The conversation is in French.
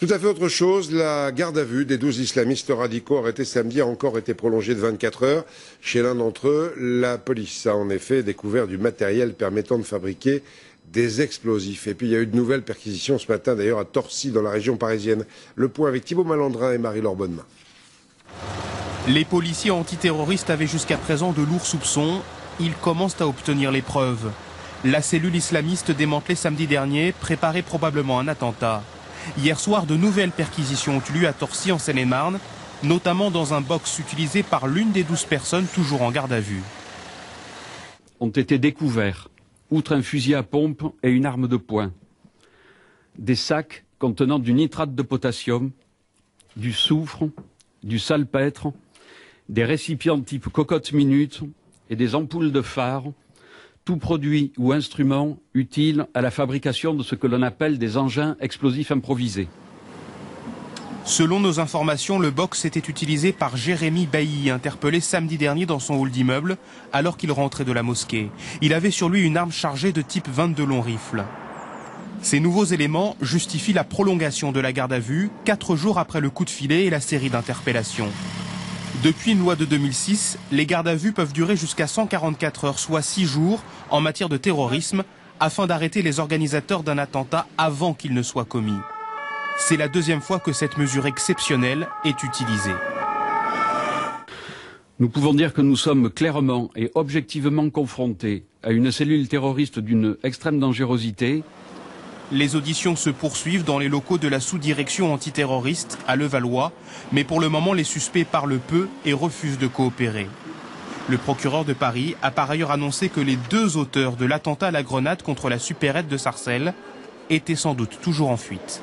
Tout à fait autre chose, la garde à vue des 12 islamistes radicaux arrêtés samedi a encore été prolongée de 24 heures. Chez l'un d'entre eux, la police a en effet découvert du matériel permettant de fabriquer des explosifs. Et puis il y a eu de nouvelles perquisitions ce matin d'ailleurs à Torcy dans la région parisienne. Le point avec Thibaut Malandrin et Marie-Laure Bonnemain. Les policiers antiterroristes avaient jusqu'à présent de lourds soupçons. Ils commencent à obtenir les preuves. La cellule islamiste démantelée samedi dernier préparait probablement un attentat. Hier soir, de nouvelles perquisitions ont eu lieu à Torcy en Seine-et-Marne, notamment dans un box utilisé par l'une des 12 personnes toujours en garde à vue. Ont été découverts, outre un fusil à pompe et une arme de poing, des sacs contenant du nitrate de potassium, du soufre, du salpêtre, des récipients type cocotte minute et des ampoules de phare, tout produit ou instrument utile à la fabrication de ce que l'on appelle des engins explosifs improvisés. Selon nos informations, le box était utilisé par Jérémy Bailly, interpellé samedi dernier dans son hall d'immeuble, alors qu'il rentrait de la mosquée. Il avait sur lui une arme chargée de type 22 long rifle. Ces nouveaux éléments justifient la prolongation de la garde à vue, 4 jours après le coup de filet et la série d'interpellations. Depuis une loi de 2006, les gardes à vue peuvent durer jusqu'à 144 heures, soit 6 jours, en matière de terrorisme, afin d'arrêter les organisateurs d'un attentat avant qu'il ne soit commis. C'est la deuxième fois que cette mesure exceptionnelle est utilisée. Nous pouvons dire que nous sommes clairement et objectivement confrontés à une cellule terroriste d'une extrême dangerosité. Les auditions se poursuivent dans les locaux de la sous-direction antiterroriste à Levallois, mais pour le moment les suspects parlent peu et refusent de coopérer. Le procureur de Paris a par ailleurs annoncé que les 2 auteurs de l'attentat à la grenade contre la supérette de Sarcelles étaient sans doute toujours en fuite.